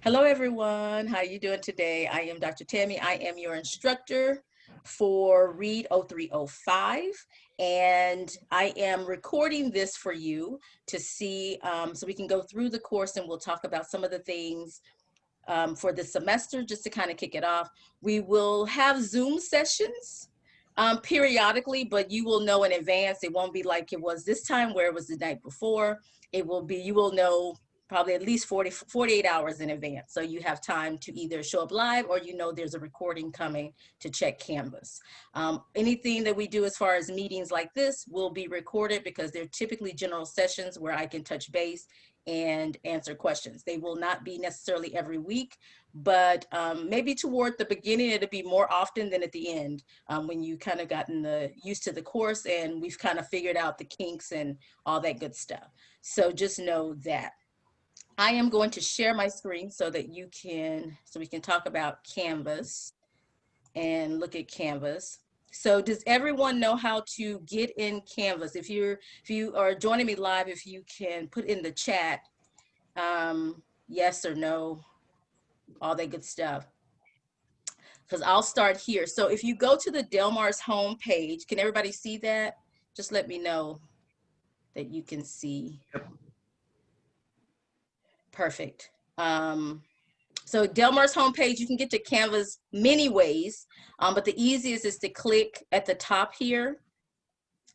Hello, everyone. How you doing today? I am Dr. Tammy. I am your instructor for Read 0305, and I am recording this for you to see so we can go through the course and we'll talk about some of the things for this semester just to kind of kick it off. We will have Zoom sessions periodically, but you will know in advance. It won't be like it was this time where it was the night before. It will be, you will know probably at least 48 hours in advance. So you have time to either show up live or you know there's a recording coming to check Canvas. Anything that we do as far as meetings like this will be recorded because they're typically general sessions where I can touch base and answer questions. They will not be necessarily every week, but maybe toward the beginning, it'll be more often than at the end when you kind of gotten used to the course and we've kind of figured out the kinks and all that good stuff. So just know that. I am going to share my screen so that so we can talk about Canvas and look at Canvas. So does everyone know how to get in Canvas? If you are joining me live, if you can put in the chat, yes or no, all that good stuff. Because I'll start here. So if you go to the Del Mar's home page, can everybody see that? Just let me know that you can see. Yep. Perfect. So Del Mar's homepage, you can get to Canvas many ways, but the easiest is to click at the top here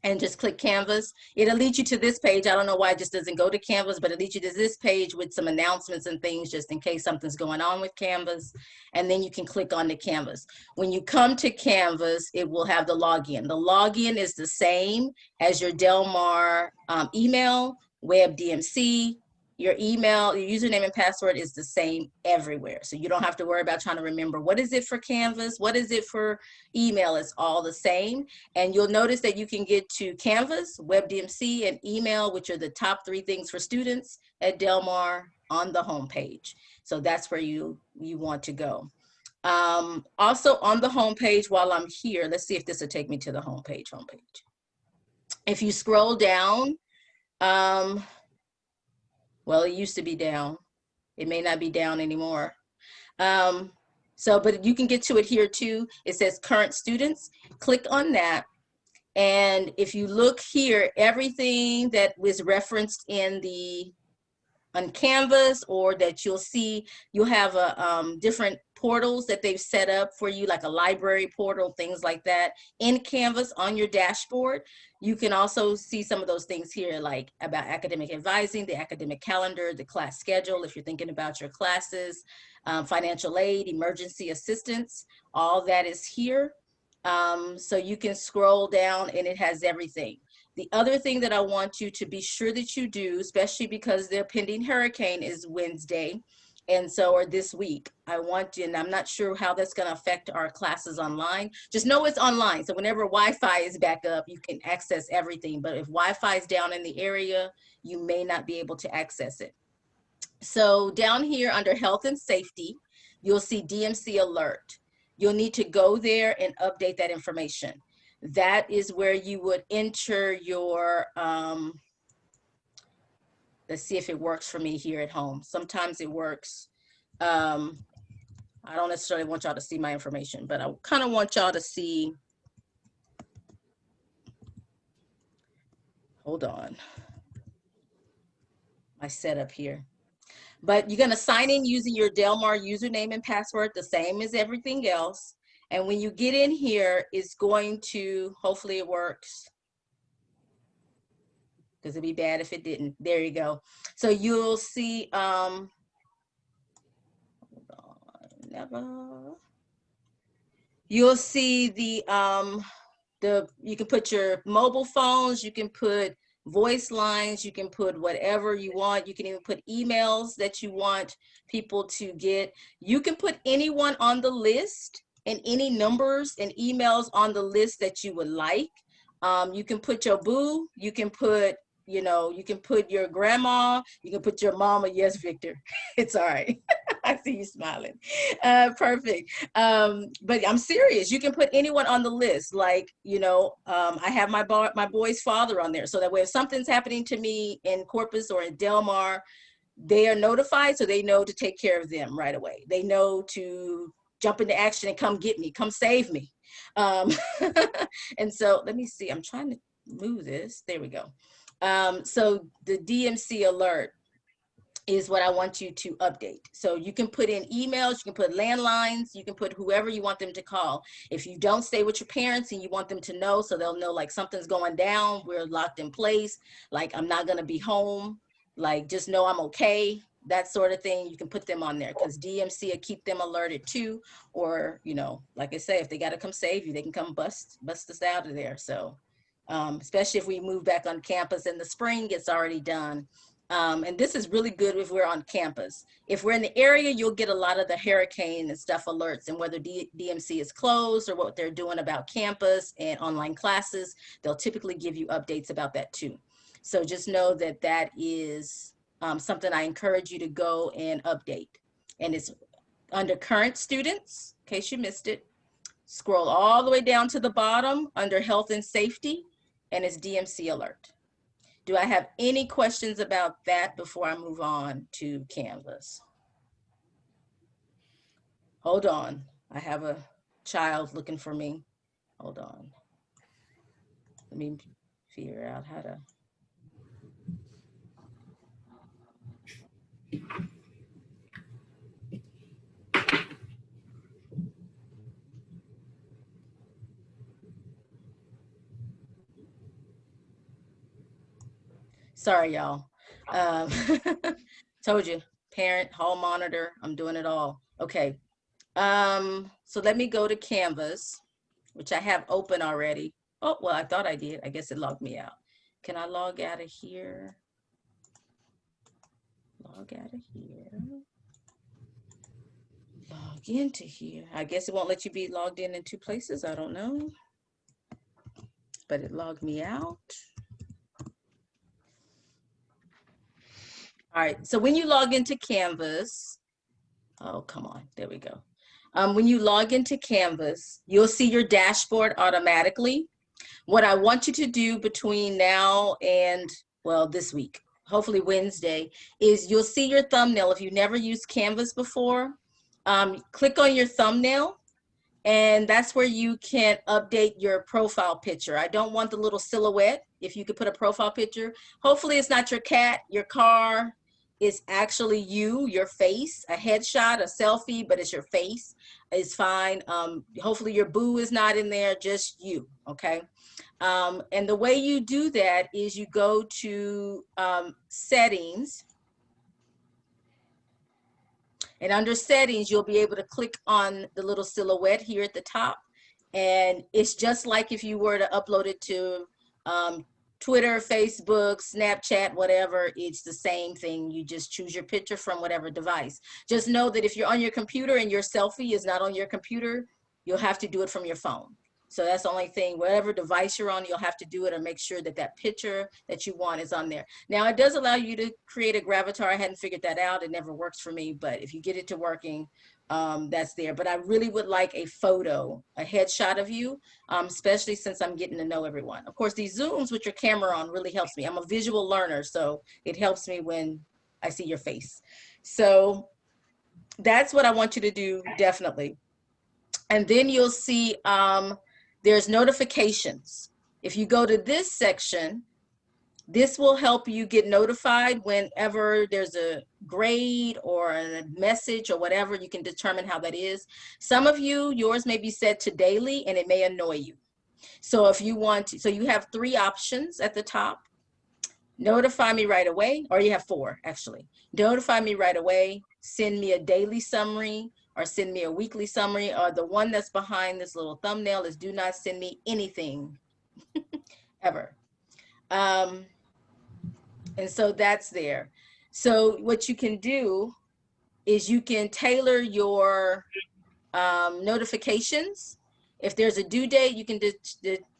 and just click Canvas. It'll lead you to this page. I don't know why it just doesn't go to Canvas, but it leads you to this page with some announcements and things just in case something's going on with Canvas. And then you can click on the Canvas. When you come to Canvas, it will have the login. The login is the same as your Del Mar email, WebDMC. Your email, your username and password is the same everywhere. So you don't have to worry about trying to remember what is it for Canvas, what is it for email. It's all the same. And you'll notice that you can get to Canvas, WebDMC, and email, which are the top 3 things for students at Del Mar on the homepage. So that's where you want to go. Also on the homepage, while I'm here, let's see if this will take me to the homepage. If you scroll down, well, it used to be down. It may not be down anymore. But you can get to it here too. It says current students. Click on that. And if you look here, everything that was referenced on Canvas or that you'll see, you'll have different portals that they've set up for you, like a library portal, things like that, in Canvas on your dashboard. You can also see some of those things here, like about academic advising, the academic calendar, the class schedule, if you're thinking about your classes, financial aid, emergency assistance, all that is here. So you can scroll down and it has everything. The other thing that I want you to be sure that you do, especially because the pending hurricane is Wednesday, and so, or this week, I want you, and I'm not sure how that's going to affect our classes online. Just know it's online. So whenever Wi-Fi is back up, you can access everything. But if Wi-Fi is down in the area, you may not be able to access it. So down here under health and safety, you'll see DMC alert. You'll need to go there and update that information. That is where you would enter your, let's see if it works for me here at home. Sometimes it works. I don't necessarily want y'all to see my information, but I kind of want y'all to see, hold on, my setup here. But you're gonna sign in using your Del Mar username and password, the same as everything else. And when you get in here, it's going to, hopefully it works, because it'd be bad if it didn't. There you go. So you'll see, hold on, never. You'll see you can put your mobile phones, you can put voice lines, you can put whatever you want. You can even put emails that you want people to get. You can put anyone on the list and any numbers and emails on the list that you would like. You can put your boo, you can put, you can put your grandma, you can put your mama. Yes, Victor, it's all right. I see you smiling. Perfect. But I'm serious. You can put anyone on the list. Like, I have my boy's father on there. So that way, if something's happening to me in Corpus or in Del Mar, they are notified, so they know to take care of them right away. They know to jump into action and come get me, come save me. And so let me see, I'm trying to move this. There we go. So the DMC alert is what I want you to update. So you can put in emails, you can put landlines, you can put whoever you want them to call. If you don't stay with your parents and you want them to know, so they'll know like something's going down, we're locked in place, like I'm not gonna be home, like just know I'm okay, that sort of thing, you can put them on there because DMC will keep them alerted too. Or, you know, like I say, if they gotta come save you, they can come bust us out of there. So especially if we move back on campus in the spring, it's already done. And this is really good if we're on campus. If we're in the area, you'll get a lot of the hurricane and stuff alerts, and whether DMC is closed or what they're doing about campus and online classes, they'll typically give you updates about that too. So just know that that is something I encourage you to go and update. And it's under current students, in case you missed it. Scroll all the way down to the bottom under health and safety, and it's DMC alert. Do I have any questions about that before I move on to Canvas? Hold on, I have a child looking for me. Hold on. Let me figure out how to. Sorry, y'all. Told you, parent, hall monitor, I'm doing it all. Okay, so let me go to Canvas, which I have open already. Oh, well, I thought I did. I guess it logged me out. Can I log out of here? Log out of here. Log into here. I guess it won't let you be logged in two places. I don't know. But it logged me out. All right, so when you log into Canvas, oh, come on, there we go. When you log into Canvas, you'll see your dashboard automatically. What I want you to do between now and, well, this week, hopefully Wednesday, is you'll see your thumbnail. If you've never used Canvas before, click on your thumbnail, and that's where you can update your profile picture. I don't want the little silhouette. If you could put a profile picture, hopefully it's not your cat, your car. It's actually you, your face, a headshot, a selfie, but it's your face. It's fine. Hopefully your boo is not in there, just you, okay? And the way you do that is you go to settings, and under settings, you'll be able to click on the little silhouette here at the top. And it's just like if you were to upload it to Twitter, Facebook, Snapchat, whatever, it's the same thing. You just choose your picture from whatever device. Just know that if you're on your computer and your selfie is not on your computer, you'll have to do it from your phone. So that's the only thing, whatever device you're on, you'll have to do it or make sure that that picture that you want is on there. Now it does allow you to create a gravatar. I hadn't figured that out. It never works for me, but if you get it to working, that's there. But I really would like a photo, a headshot of you, especially since I'm getting to know everyone. Of course, these Zooms with your camera on really helps me. I'm a visual learner, so it helps me when I see your face. So that's what I want you to do, definitely. And then you'll see there's notifications. If you go to this section, this will help you get notified whenever there's a grade or a message or whatever. You can determine how that is. Some of you, yours may be set to daily and it may annoy you. So if you want to, so you have 3 options at the top. Notify me right away, or you have 4 actually. Notify me right away, send me a daily summary, or send me a weekly summary, or the one that's behind this little thumbnail is do not send me anything ever. And so that's there. So what you can do is you can tailor your notifications. If there's a due date, you can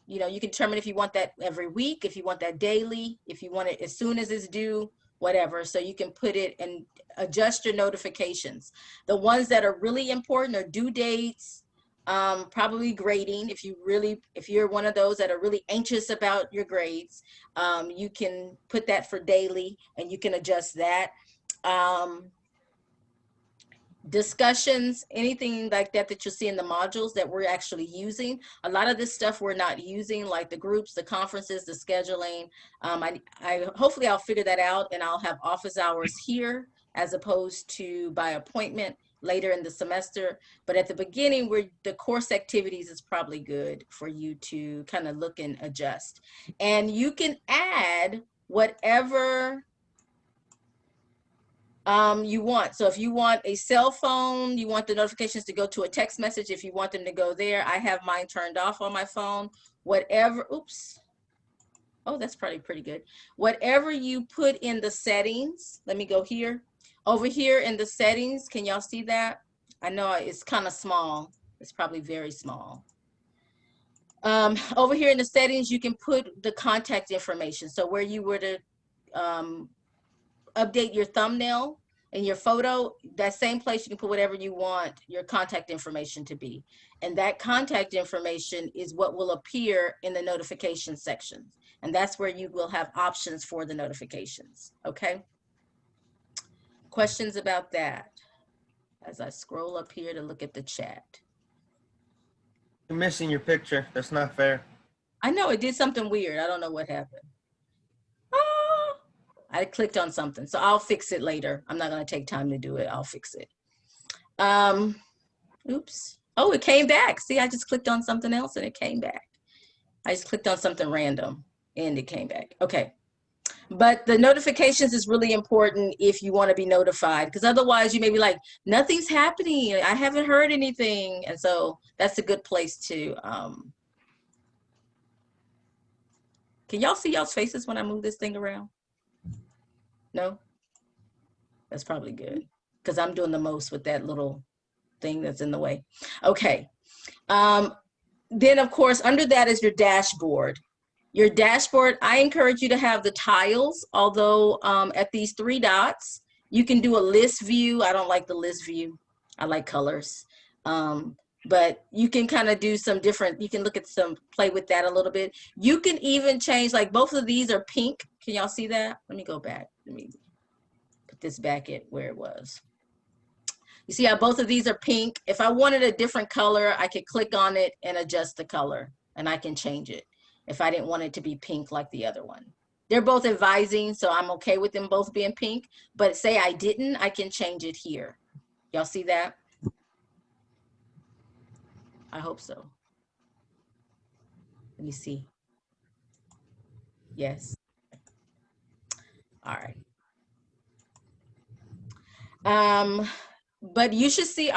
you know, you can determine if you want that every week, if you want that daily, if you want it as soon as it's due, whatever. So you can put it and adjust your notifications. The ones that are really important are due dates, probably grading. If you're one of those that are really anxious about your grades, you can put that for daily and you can adjust that. discussions, anything like that that you'll see in the modules that we're actually using. A lot of this stuff we're not using, like the groups, the conferences, the scheduling. Hopefully I'll figure that out, and I'll have office hours here as opposed to by appointment later in the semester. But at the beginning, where the course activities is probably good for you to kind of look and adjust. And you can add whatever you want. So if you want a cell phone, you want the notifications to go to a text message, if you want them to go there, I have mine turned off on my phone. Whatever, oops. Oh, that's probably pretty good. Whatever you put in the settings, let me go here. Over here in the settings, can y'all see that? I know it's kind of small. It's probably very small. Over here in the settings, you can put the contact information. So where you were to update your thumbnail and your photo, that same place you can put whatever you want your contact information to be. And that contact information is what will appear in the notification section. And that's where you will have options for the notifications, okay? Questions about that? As I scroll up here to look at the chat. You're missing your picture. That's not fair. I know it did something weird. I don't know what happened. I clicked on something, so I'll fix it later. I'm not gonna take time to do it. I'll fix it. Oops. Oh, it came back. See, I just clicked on something else and it came back. I just clicked on something random and it came back. Okay. But the notifications is really important if you want to be notified, because otherwise you may be like, nothing's happening. I haven't heard anything. And so that's a good place to, can y'all see y'all's faces when I move this thing around? No? That's probably good, because I'm doing the most with that little thing that's in the way. Okay. Then of course, under that is your dashboard. Your dashboard, I encourage you to have the tiles, although at these 3 dots, you can do a list view. I don't like the list view. I like colors. But you can kind of do some different, you can look at play with that a little bit. You can even change, like both of these are pink. Can y'all see that? Let me go back. Let me put this back at where it was. You see how both of these are pink? If I wanted a different color, I could click on it and adjust the color, and I can change it if I didn't want it to be pink like the other one. They're both advising, so I'm okay with them both being pink, but say I didn't, I can change it here. Y'all see that? I hope so. Let me see. Yes. All right. But you should see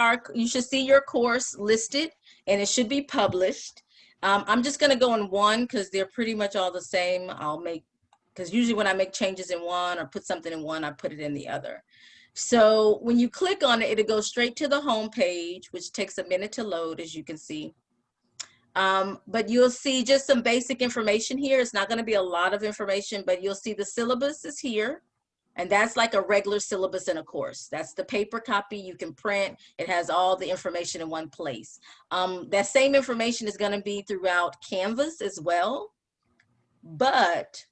your course listed, and it should be published. I'm just going to go in one because they're pretty much all the same. Because usually when I make changes in one or put something in one, I put it in the other. So when you click on it, it'll go straight to the home page, which takes a minute to load, as you can see. But you'll see just some basic information here. It's not going to be a lot of information, but you'll see the syllabus is here. And that's like a regular syllabus in a course. That's the paper copy you can print. It has all the information in one place. That same information is going to be throughout Canvas as well, but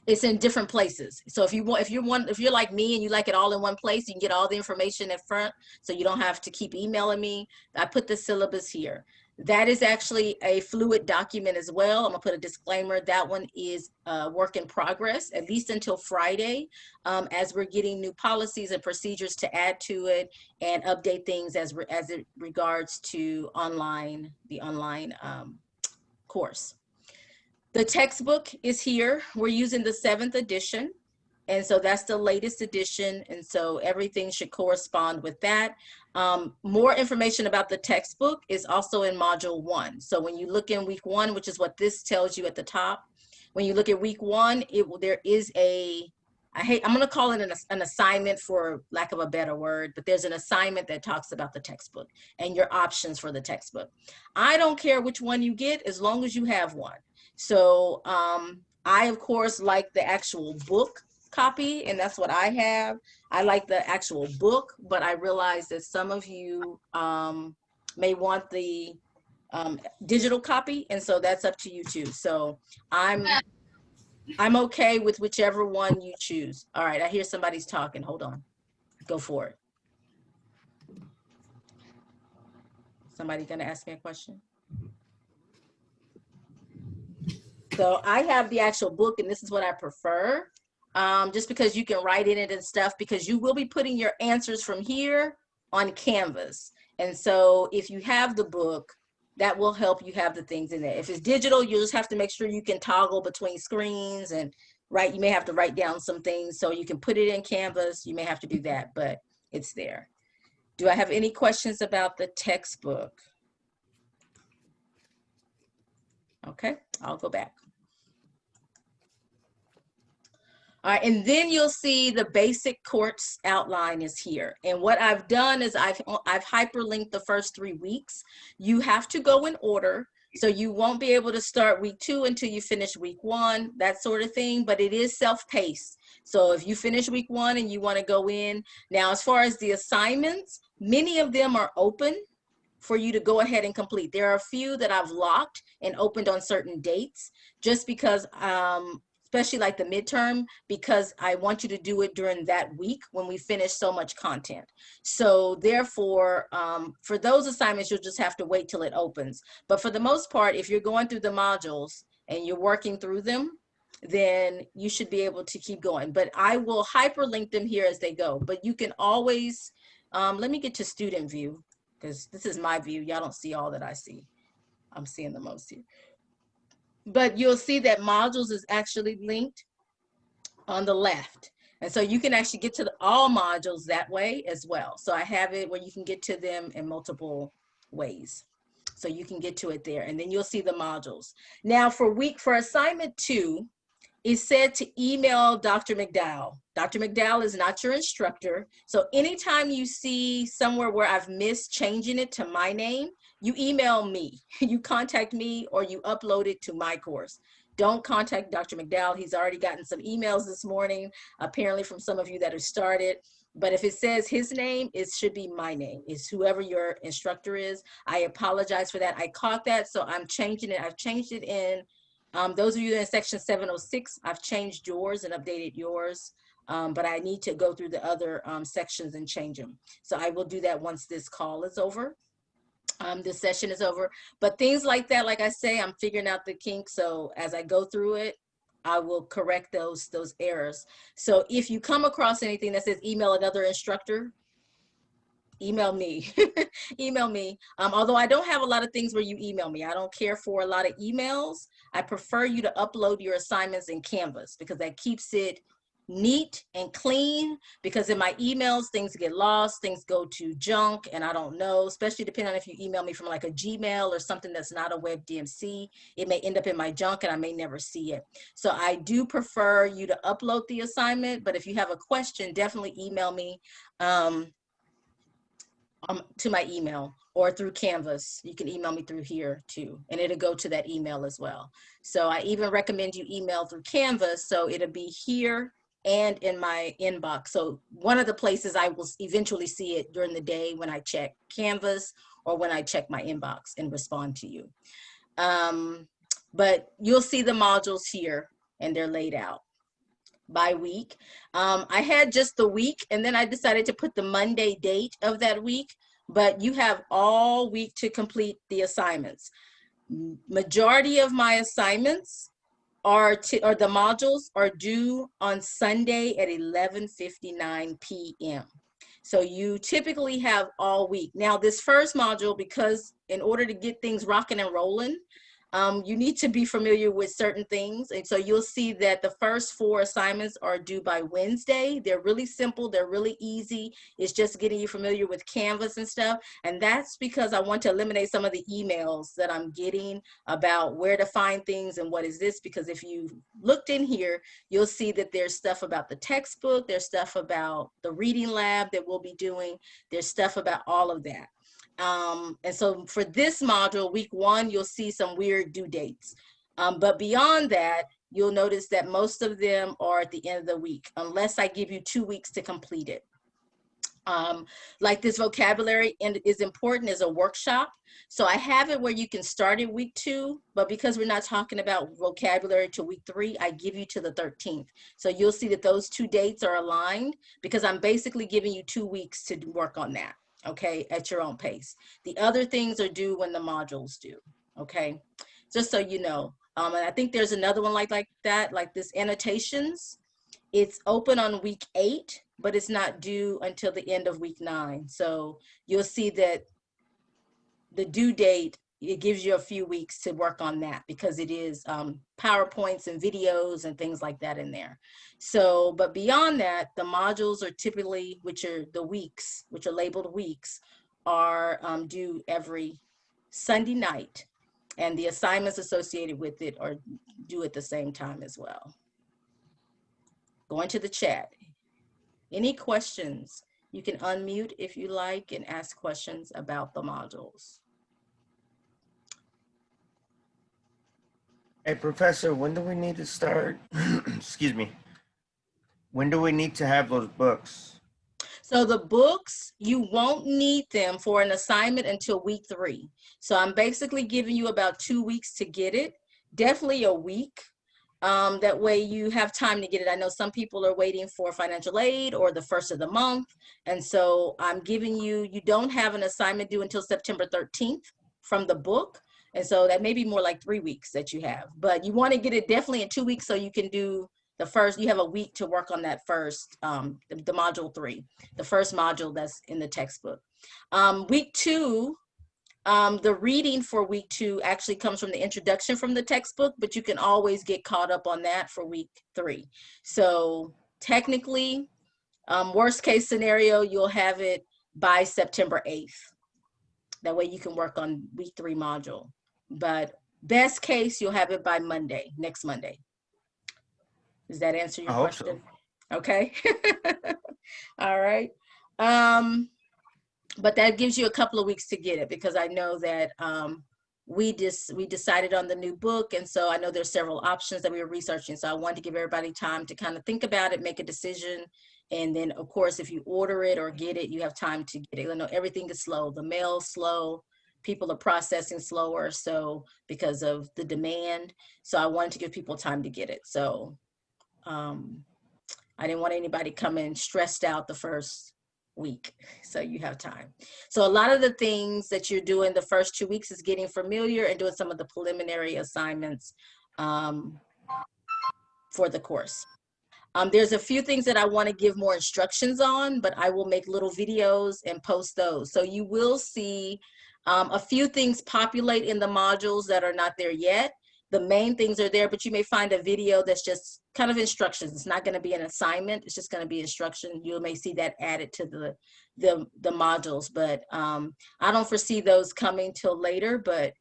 it's in different places. So if you're like me and you like it all in one place, you can get all the information up front, so you don't have to keep emailing me. I put the syllabus here. That is actually a fluid document as well. I'm gonna put a disclaimer. That one is a work in progress, at least until Friday, as we're getting new policies and procedures to add to it and update things as it regards to the online course. The textbook is here. We're using the 7th edition. And so that's the latest edition. And so everything should correspond with that. More information about the textbook is also in module 1. So when you look in week 1, which is what this tells you at the top, when you look at week 1, there is I'm gonna call it an assignment for lack of a better word, but there's an assignment that talks about the textbook and your options for the textbook. I don't care which one you get as long as you have one. So I, of course, like the actual book copy, and that's what I have. I like the actual book, but I realize that some of you may want the digital copy, and so that's up to you too. So I'm okay with whichever one you choose. All right, I hear somebody's talking. Hold on. Go for it. Somebody gonna ask me a question? So I have the actual book, and this is what I prefer. Just because you can write in it and stuff, because you will be putting your answers from here on Canvas. And so if you have the book, that will help you have the things in there. If it's digital, you'll just have to make sure you can toggle between screens and you may have to write down some things so you can put it in Canvas. You may have to do that, but it's there. Do I have any questions about the textbook? Okay, I'll go back. All right, and then you'll see the basic course outline is here. And what I've done is I've hyperlinked the first 3 weeks. You have to go in order. So you won't be able to start week 2 until you finish week 1, that sort of thing, but it is self-paced. So if you finish week 1 and you want to go in, now as far as the assignments, many of them are open for you to go ahead and complete. There are a few that I've locked and opened on certain dates just because, especially like the midterm, because I want you to do it during that week when we finish so much content. So therefore, for those assignments, you'll just have to wait till it opens. But for the most part, if you're going through the modules and you're working through them, then you should be able to keep going. But I will hyperlink them here as they go. But you can always, let me get to student view, because this is my view. Y'all don't see all that I see. I'm seeing the most here. But you'll see that modules is actually linked on the left. And so you can actually get to all modules that way as well. So I have it where you can get to them in multiple ways. So you can get to it there, and then you'll see the modules. Now for assignment 2, is said to email Dr. McDowell. Dr. McDowell is not your instructor. So anytime you see somewhere where I've missed changing it to my name, you email me. You contact me or you upload it to my course. Don't contact Dr. McDowell. He's already gotten some emails this morning, apparently from some of you that have started. But if it says his name, it should be my name. It's whoever your instructor is. I apologize for that. I caught that, so I'm changing it. I've changed it in those of you in section 706, I've changed yours and updated yours, but I need to go through the other sections and change them. So I will do that once this call is over. This session is over. But things like that, like I say, I'm figuring out the kinks. So as I go through it, I will correct those errors. So if you come across anything that says email another instructor, email me. Email me. Although I don't have a lot of things where you email me. I don't care for a lot of emails. I prefer you to upload your assignments in Canvas because that keeps it neat and clean, because in my emails things get lost, things go to junk, and I don't know, especially depending on if you email me from like a Gmail or something that's not a web DMC, it may end up in my junk and I may never see it. So I do prefer you to upload the assignment, but if you have a question, definitely email me to my email or through Canvas. You can email me through here too, and it'll go to that email as well. So I even recommend you email through Canvas, so it'll be here and in my inbox. So one of the places I will eventually see it during the day when I check Canvas or when I check my inbox and respond to you. But you'll see the modules here and they're laid out by week. I had just the week, and then I decided to put the Monday date of that week, but you have all week to complete the assignments. Majority of my assignments or the modules are due on Sunday at 11:59 p.m. So you typically have all week. Now this first module, because in order to get things rocking and rolling, you need to be familiar with certain things. And so you'll see that the first 4 assignments are due by Wednesday. They're really simple. They're really easy. It's just getting you familiar with Canvas and stuff. And that's because I want to eliminate some of the emails that I'm getting about where to find things and what is this, because if you looked in here, you'll see that there's stuff about the textbook. There's stuff about the reading lab that we'll be doing. There's stuff about all of that. And so for this module, week 1, you'll see some weird due dates. But beyond that, you'll notice that most of them are at the end of the week, unless I give you 2 weeks to complete it. Like this vocabulary and is important as a workshop. So I have it where you can start at week 2, but because we're not talking about vocabulary to week 3, I give you to the 13th. So you'll see that those 2 dates are aligned because I'm basically giving you 2 weeks to work on that, okay, at your own pace. The other things are due when the modules do, okay? Just so you know. And I think there's another one like that, like this annotations. It's open on week 8, but it's not due until the end of week 9. So you'll see that the due date, it gives you a few weeks to work on that because it is PowerPoints and videos and things like that in there. So, but beyond that, the modules are typically, which are the weeks, which are labeled weeks, are due every Sunday night. And the assignments associated with it are due at the same time as well. Going to the chat. Any questions? You can unmute if you like and ask questions about the modules. Hey, Professor, when do we need to start? Excuse me. When do we need to have those books? So the books, you won't need them for an assignment until week 3. So I'm basically giving you about 2 weeks to get it, definitely a week. That way you have time to get it. I know some people are waiting for financial aid or the first of the month. And so I'm giving you, you don't have an assignment due until September 13th from the book. And so that may be more like 3 weeks that you have, but you want to get it definitely in 2 weeks so you can do the first, you have a week to work on that first, the module 3, the first module that's in the textbook. Week 2, the reading for week 2 actually comes from the introduction from the textbook, but you can always get caught up on that for week 3. So technically, worst case scenario, you'll have it by September 8th. That way you can work on week 3 module. But best case, you'll have it by Monday, next Monday. Does that answer your question? So. Okay. All right. But that gives you a couple of weeks to get it because I know that we decided on the new book. And so I know there's several options that we were researching. So I wanted to give everybody time to kind of think about it, make a decision. And then of course, if you order it or get it, you have time to get it. I know everything is slow. The mail's slow. People are processing slower. So because of the demand. So I wanted to give people time to get it. So I didn't want anybody coming stressed out the first week, so you have time. So a lot of the things that you're doing the first 2 weeks is getting familiar and doing some of the preliminary assignments for the course. There's a few things that I want to give more instructions on, but I will make little videos and post those. So you will see a few things populate in the modules that are not there yet. The main things are there, but you may find a video that's just kind of instructions. It's not going to be an assignment. It's just going to be instruction. You may see that added to the modules, but I don't foresee those coming till later, but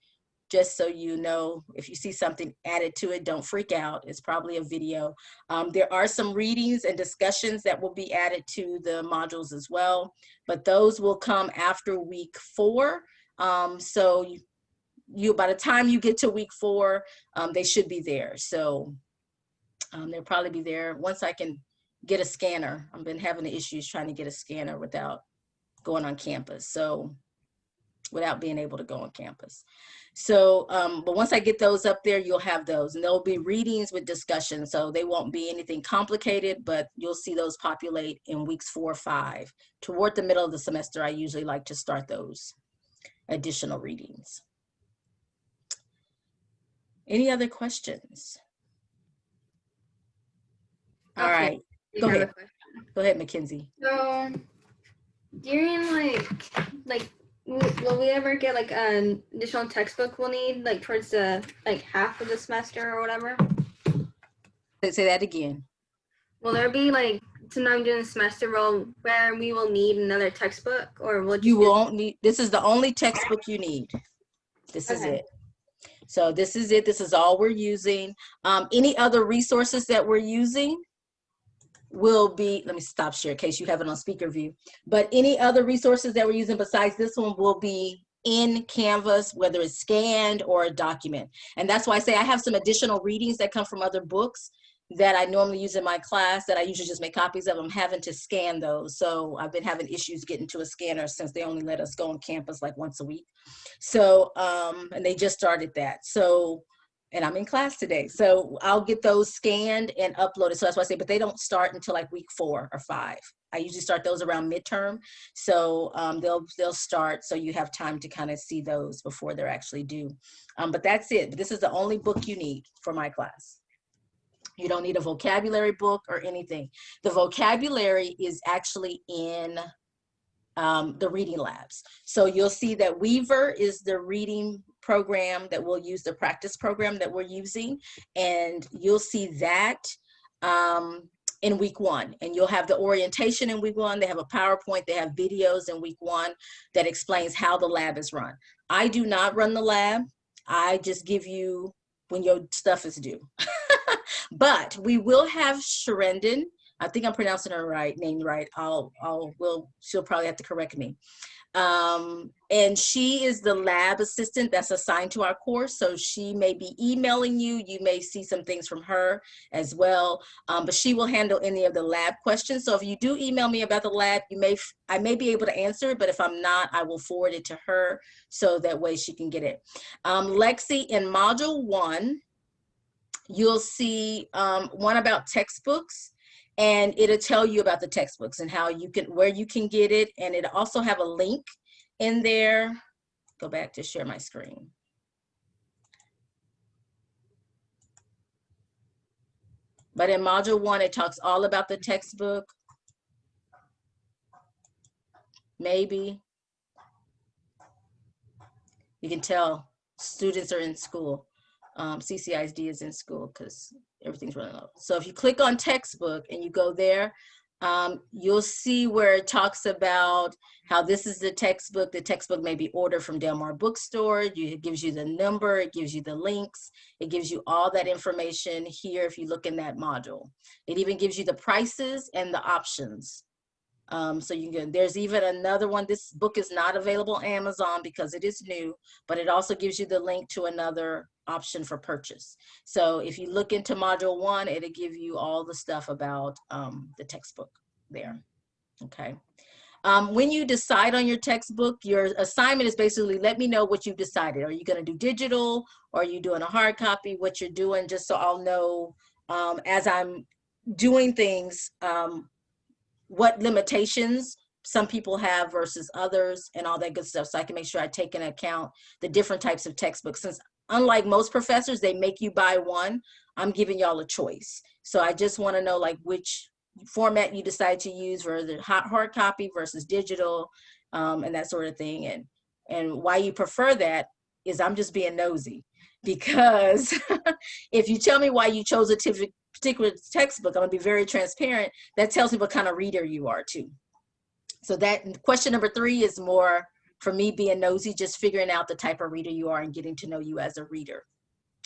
just so you know, if you see something added to it, don't freak out. It's probably a video. There are some readings and discussions that will be added to the modules as well, but those will come after week 4. So by the time you get to week 4, they should be there. So they'll probably be there once I can get a scanner. I've been having issues trying to get a scanner without going on campus. So without being able to go on campus. So, but once I get those up there, you'll have those, and there'll be readings with discussion. So they won't be anything complicated, but you'll see those populate in weeks 4 or 5. Toward the middle of the semester, I usually like to start those additional readings. Any other questions? All right, go ahead. Go ahead, Mackenzie. So during like will we ever get like an additional textbook we'll need like towards the half of the semester or whatever? Say that again. Will there be like sometime during the semester where we will need another textbook, or will you won't need? This is the only textbook you need. This is it. So this is it. This is all we're using. Any other resources that we're using will be, let me stop share in case you have it on speaker view, but any other resources that we're using besides this one will be in Canvas, whether it's scanned or a document. And that's why I say I have some additional readings that come from other books that I normally use in my class that I usually just make copies of, I'm having to scan those. So I've been having issues getting to a scanner since they only let us go on campus like once a week. So, and they just started that. So, and I'm in class today. So I'll get those scanned and uploaded. So that's why I say, but they don't start until like week 4 or 5. I usually start those around midterm. So they'll start so you have time to kind of see those before they're actually due. But that's it. This is the only book you need for my class. You don't need a vocabulary book or anything. The vocabulary is actually in the reading labs. So you'll see that Weaver is the reading program that we'll use, the practice program that we're using. And you'll see that in week 1. And you'll have the orientation in week 1. They have a PowerPoint. They have videos in week 1 that explains how the lab is run. I do not run the lab. I just give you when your stuff is due. But we will have Sherendon. I think I'm pronouncing her name right. She'll probably have to correct me. And she is the lab assistant that's assigned to our course. So she may be emailing you. You may see some things from her as well. But she will handle any of the lab questions. So if you do email me about the lab, I may be able to answer it, but if I'm not, I will forward it to her so that way she can get it. Lexi, in module 1, you'll see one about textbooks, and it'll tell you about the textbooks and how you can, where you can get it. And it'll also have a link in there. Go back to share my screen. But in module 1, it talks all about the textbook. Maybe. You can tell students are in school. CCISD is in school because everything's running low. So if you click on textbook and you go there, you'll see where it talks about how this is the textbook. The textbook may be ordered from Del Mar Bookstore. It gives you the number, it gives you the links, it gives you all that information here if you look in that module. It even gives you the prices and the options. So you can, there's even another one. This book is not available on Amazon because it is new, but it also gives you the link to another option for purchase. So if you look into module 1, it'll give you all the stuff about the textbook there. Okay. When you decide on your textbook, your assignment is basically, let me know what you've decided. Are you going to do digital, or are you doing a hard copy? What you're doing, just so I'll know as I'm doing things, what limitations some people have versus others and all that good stuff. So I can make sure I take into account the different types of textbooks. Since unlike most professors, they make you buy one, I'm giving y'all a choice. So I just want to know like which format you decide to use for the hard copy versus digital and that sort of thing. And why you prefer that is I'm just being nosy, because if you tell me why you chose a particular textbook, I'm gonna be very transparent. That tells me what kind of reader you are too. So that question number 3 is more for me being nosy, just figuring out the type of reader you are and getting to know you as a reader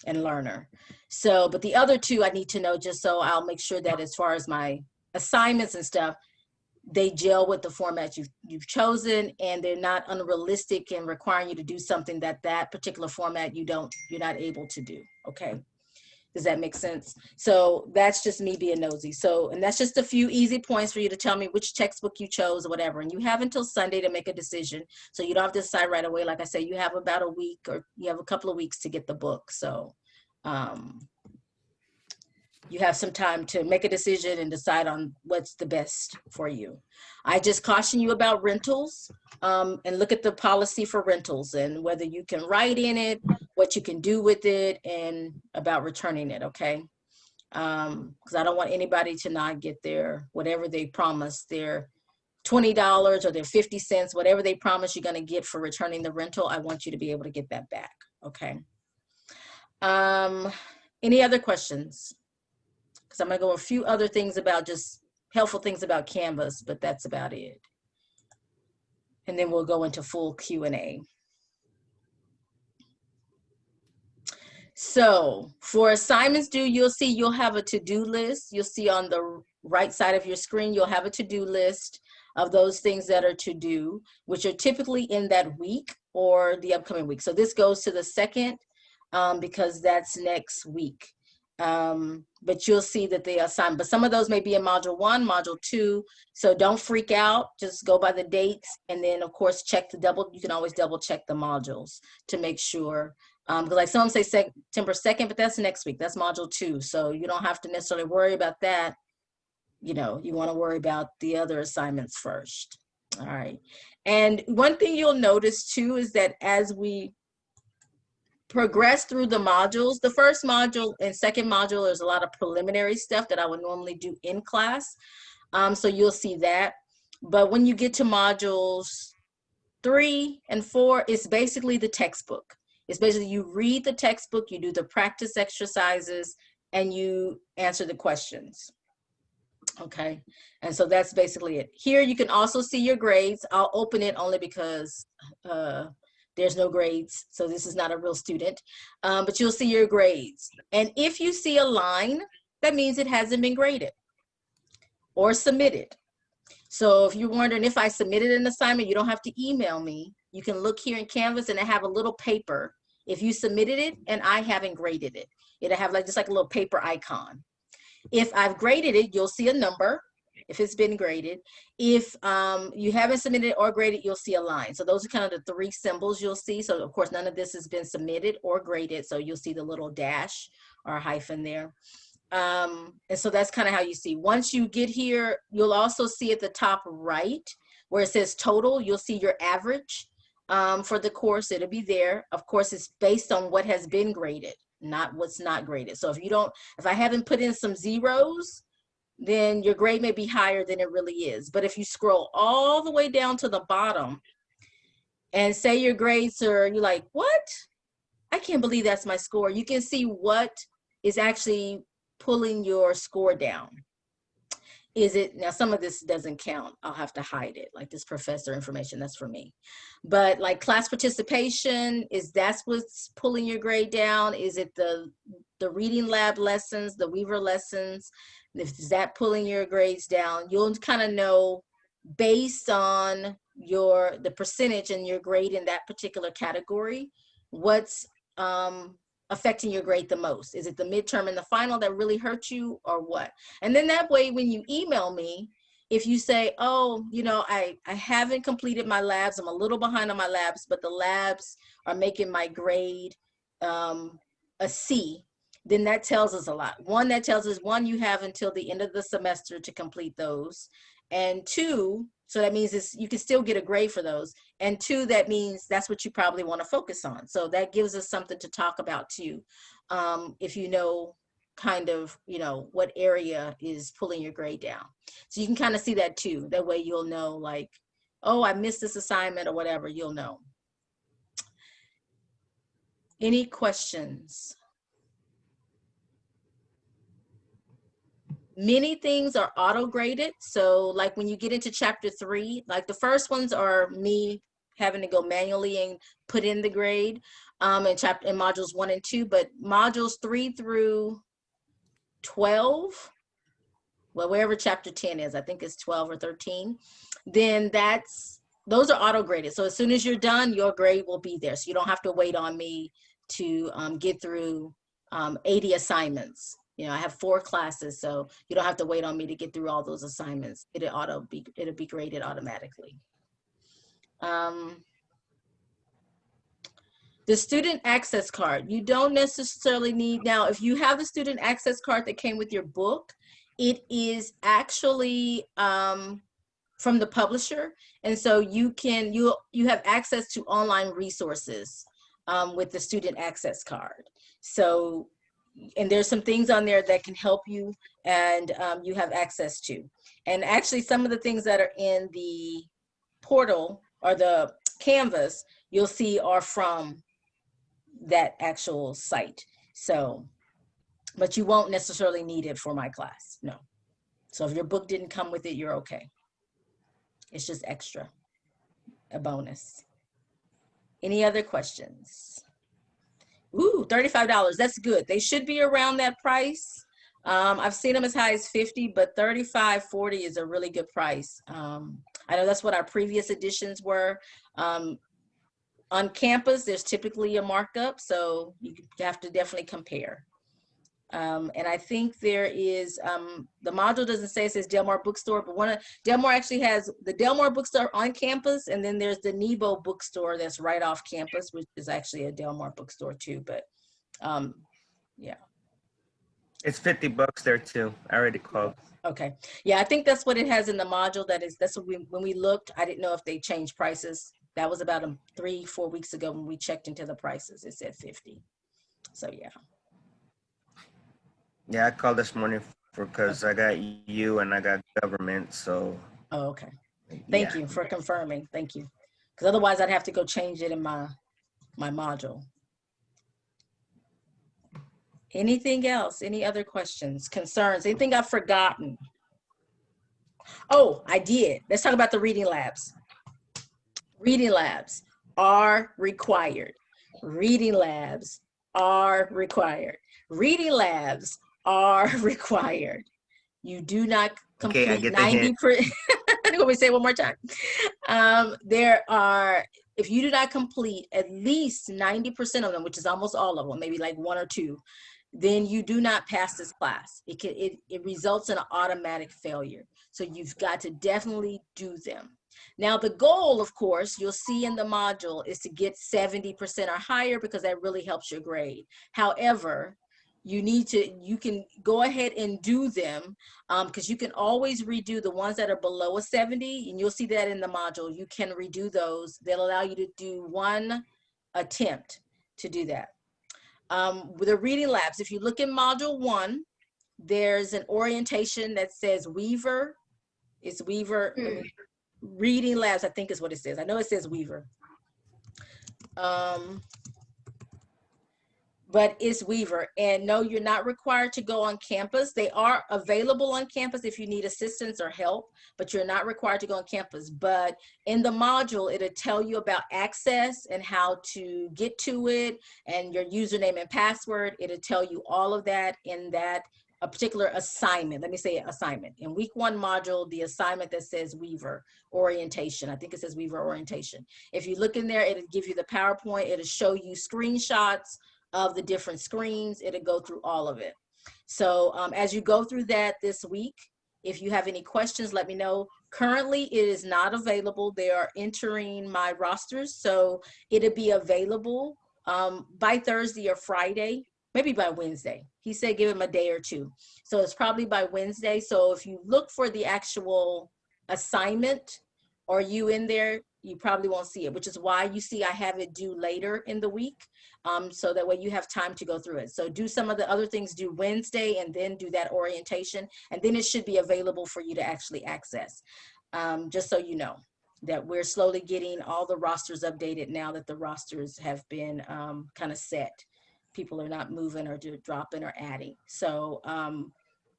and learner. So, but the other 2 I need to know, just so I'll make sure that as far as my assignments and stuff, they gel with the format you've chosen, and they're not unrealistic in requiring you to do something that particular format you're not able to do. Okay. Does that make sense? So that's just me being nosy. So, and that's just a few easy points for you to tell me which textbook you chose or whatever. And you have until Sunday to make a decision. So you don't have to decide right away. Like I say, you have about a week, or you have a couple of weeks to get the book. So you have some time to make a decision and decide on what's the best for you. I just caution you about rentals, and look at the policy for rentals and whether you can write in it, what you can do with it, and about returning it, okay? Because I don't want anybody to not get their, whatever they promised, their $20 or their 50 cents, whatever they promise you're gonna get for returning the rental, I want you to be able to get that back, okay? Any other questions? Because I'm gonna go a few other things about just helpful things about Canvas, but that's about it. And then we'll go into full Q&A. So for assignments due, you'll see you'll have a to-do list. You'll see on the right side of your screen, you'll have a to-do list of those things that are to do, which are typically in that week or the upcoming week. So this goes to the 2nd because that's next week. But you'll see that they assign, but some of those may be in module 1, module 2. So don't freak out, just go by the dates. And then of course, you can always double check the modules to make sure. Because like some say September 2nd, but that's next week, that's module 2. So you don't have to necessarily worry about that. You want to worry about the other assignments first. All right. And one thing you'll notice too is that as we progress through the modules, the first module and second module, there's a lot of preliminary stuff that I would normally do in class. So you'll see that. But when you get to modules 3 and 4, it's basically the textbook. It's basically you read the textbook, you do the practice exercises, and you answer the questions. Okay, and so that's basically it. Here you can also see your grades. I'll open it only because there's no grades, so this is not a real student, but you'll see your grades. And if you see a line, that means it hasn't been graded or submitted. So if you're wondering if I submitted an assignment, you don't have to email me. You can look here in Canvas and I have a little paper. If you submitted it and I haven't graded it, it'll have just like a little paper icon. If I've graded it, you'll see a number if it's been graded. If you haven't submitted or graded, you'll see a line. So those are kind of the 3 symbols you'll see. So of course, none of this has been submitted or graded. So you'll see the little dash or hyphen there. And so that's kind of how you see. Once you get here, you'll also see at the top right where it says total, you'll see your average for the course. It'll be there. Of course, it's based on what has been graded, not what's not graded. So if I haven't put in some zeros, then your grade may be higher than it really is. But if you scroll all the way down to the bottom and say your grades are, you're like, what? I can't believe that's my score. You can see what is actually pulling your score down. Now some of this doesn't count. I'll have to hide it, like this professor information, that's for me. But like class participation, that's what's pulling your grade down? Is it the reading lab lessons, the Weaver lessons? Is that pulling your grades down? You'll kind of know based on the percentage and your grade in that particular category, what's affecting your grade the most. Is it the midterm and the final that really hurt you or what? And then that way, when you email me, if you say, oh, I haven't completed my labs, I'm a little behind on my labs, but the labs are making my grade a C, then that tells us a lot. One, that tells us, you have until the end of the semester to complete those. And 2, so that means you can still get a grade for those. And 2, that means that's what you probably want to focus on. So that gives us something to talk about too. If you know kind of, what area is pulling your grade down. So you can kind of see that too. That way you'll know like, oh, I missed this assignment or whatever, you'll know. Any questions? Many things are auto-graded. So like when you get into chapter 3, like the first ones are me having to go manually and put in the grade in modules 1 and 2, but modules 3 through 12, well, wherever chapter 10 is, I think it's 12 or 13, then those are auto-graded. So as soon as you're done, your grade will be there. So you don't have to wait on me to get through 80 assignments. I have 4 classes, so you don't have to wait on me to get through all those assignments. It'll be graded automatically. The student access card, you don't necessarily need, now if you have the student access card that came with your book, it is actually from the publisher. And so you have access to online resources with the student access card. So, and there's some things on there that can help you and you have access to. And actually some of the things that are in the portal or the Canvas, you'll see are from that actual site. So, but you won't necessarily need it for my class, no. So if your book didn't come with it, you're okay. It's just extra, a bonus. Any other questions? Ooh, $35, that's good. They should be around that price. I've seen them as high as 50, but 35, 40 is a really good price. I know that's what our previous editions were. On campus, there's typically a markup, so you have to definitely compare. And I think there is, the module doesn't say, it says Delmar Bookstore, but Delmar actually has the Delmar Bookstore on campus, and then there's the Nebo Bookstore that's right off campus, which is actually a Delmar Bookstore too, but yeah. It's $50 there too. I already called. Okay. Yeah, I think that's what it has in the module. That's what when we looked, I didn't know if they changed prices. That was about 3-4 weeks ago when we checked into the prices. It said 50. So yeah. Yeah, I called this morning because I got you and I got government. So. Oh, okay. Thank you for confirming. Thank you. Because otherwise I'd have to go change it in my module. Anything else? Any other questions, concerns, anything I've forgotten? Oh, I did. Let's talk about the reading labs. Reading labs are required. Reading labs are required. Reading labs are required. You do not complete 90%. Let me say it one more time. If you do not complete at least 90% of them, which is almost all of them, maybe like 1 or 2, then you do not pass this class. It results in an automatic failure. So you've got to definitely do them. Now the goal, of course, you'll see in the module is to get 70% or higher because that really helps your grade. However, you can go ahead and do them because you can always redo the ones that are below a 70, and you'll see that in the module. You can redo those. They'll allow you to do 1 attempt to do that. With the reading labs, if you look in module 1, there's an orientation that says Weaver. It's Weaver. Reading labs, I think is what it says. I know it says Weaver. But it's Weaver. And no, you're not required to go on campus. They are available on campus if you need assistance or help, but you're not required to go on campus. But in the module, it'll tell you about access and how to get to it and your username and password. It'll tell you all of that in that a particular assignment. Let me say assignment. In week 1 module, the assignment that says Weaver orientation. I think it says Weaver orientation. If you look in there, it'll give you the PowerPoint. It'll show you screenshots of the different screens. It'll go through all of it. So as you go through that this week, if you have any questions, let me know. Currently, it is not available. They are entering my rosters, so it'll be available by Thursday or Friday, maybe by Wednesday. He said give him a day or 2. So it's probably by Wednesday. So if you look for the actual assignment or you in there, you probably won't see it, which is why you see I have it due later in the week. So that way you have time to go through it. So do some of the other things, do Wednesday and then do that orientation. And then it should be available for you to actually access. Just so you know that we're slowly getting all the rosters updated now that the rosters have been kind of set. People are not moving or dropping or adding. So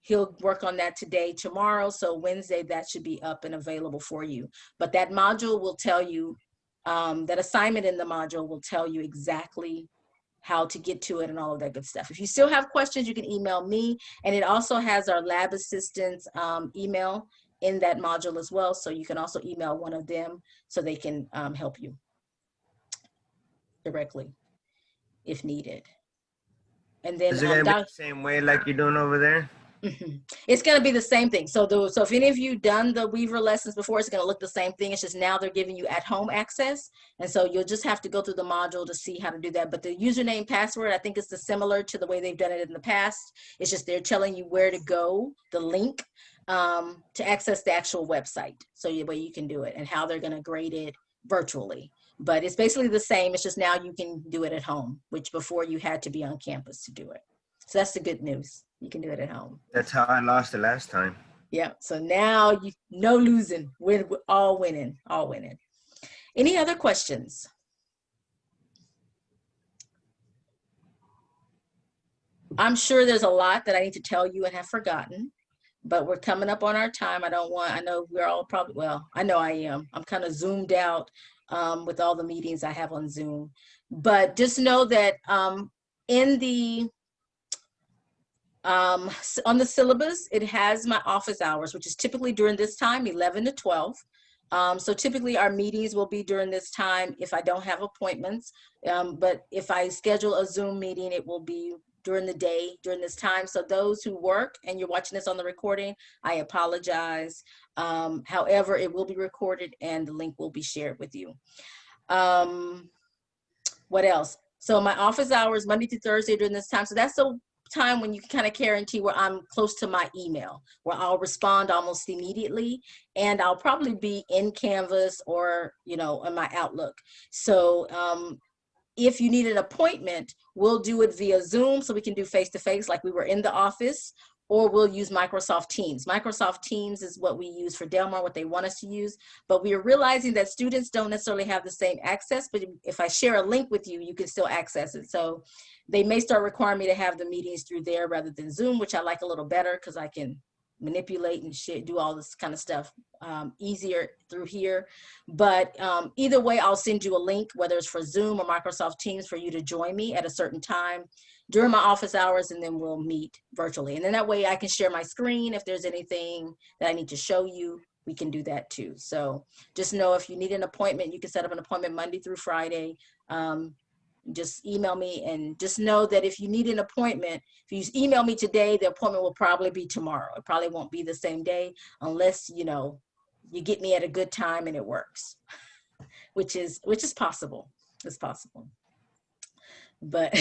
he'll work on that today, tomorrow. So Wednesday, that should be up and available for you. But that module will tell you, that assignment in the module will tell you exactly how to get to it and all of that good stuff. If you still have questions, you can email me. And it also has our lab assistants email in that module as well. So you can also email one of them so they can help you directly if needed. And then is it gonna be the same way like you're doing over there? It's going to be the same thing. So if any of you done the Weaver lessons before, it's going to look the same thing. It's just now they're giving you at-home access. And so you'll just have to go through the module to see how to do that. But the username, password, I think it's similar to the way they've done it in the past. It's just they're telling you where to go, the link to access the actual website. So the way you can do it and how they're going to grade it virtually. But it's basically the same. It's just now you can do it at home, which before you had to be on campus to do it. So that's the good news. You can do it at home. That's how I lost the last time. Yeah. So now no losing. We're all winning. All winning. Any other questions? I'm sure there's a lot that I need to tell you and have forgotten, but we're coming up on our time. I know we're all probably, well, I know I am. I'm kind of zoomed out with all the meetings I have on Zoom. But just know that in the on the syllabus, it has my office hours, which is typically during this time, 11 to 12. So typically our meetings will be during this time if I don't have appointments. But if I schedule a Zoom meeting, it will be during the day, during this time. So those who work and you're watching this on the recording, I apologize. However, it will be recorded and the link will be shared with you. What else? So my office hours, Monday through Thursday during this time. So that's the time when you can kind of guarantee where I'm close to my email, where I'll respond almost immediately, and I'll probably be in Canvas or, you know, on my Outlook. So if you need an appointment, we'll do it via Zoom so we can do face-to-face like we were in the office, or we'll use Microsoft Teams. Microsoft Teams is what we use for Del Mar, what they want us to use, but we are realizing that students don't necessarily have the same access, but if I share a link with you, you can still access it. So they may start requiring me to have the meetings through there rather than Zoom, which I like a little better because I can manipulate and shit, do all this kind of stuff easier through here. But either way, I'll send you a link, whether it's for Zoom or Microsoft Teams, for you to join me at a certain time during my office hours, and then we'll meet virtually. And then that way I can share my screen. If there's anything that I need to show you, we can do that too. So just know if you need an appointment, you can set up an appointment Monday through Friday. Just email me, and just know that if you need an appointment, if you email me today, the appointment will probably be tomorrow. It probably won't be the same day unless, you know, you get me at a good time and it works, which is possible. It's possible. But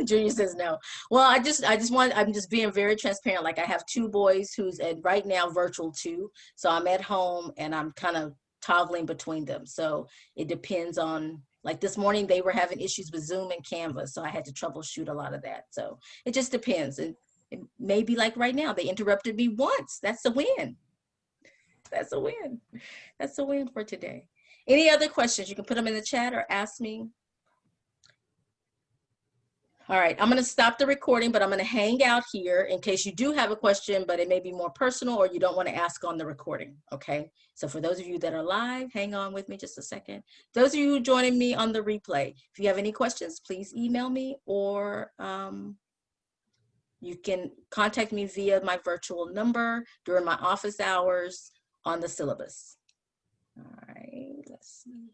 Junior says no. Well, I'm just being very transparent. Like I have two boys who's right now virtual too. So I'm at home and I'm kind of toggling between them. So it depends on, like this morning, they were having issues with Zoom and Canvas. So I had to troubleshoot a lot of that. So it just depends. And it may be like right now, they interrupted me once. That's a win. That's a win. That's a win for today. Any other questions? You can put them in the chat or ask me. All right, I'm gonna stop the recording, but I'm gonna hang out here in case you do have a question, but it may be more personal or you don't wanna ask on the recording, okay? So for those of you that are live, hang on with me just a second. Those of you joining me on the replay, if you have any questions, please email me, or you can contact me via my virtual number during my office hours on the syllabus. All right, let's see.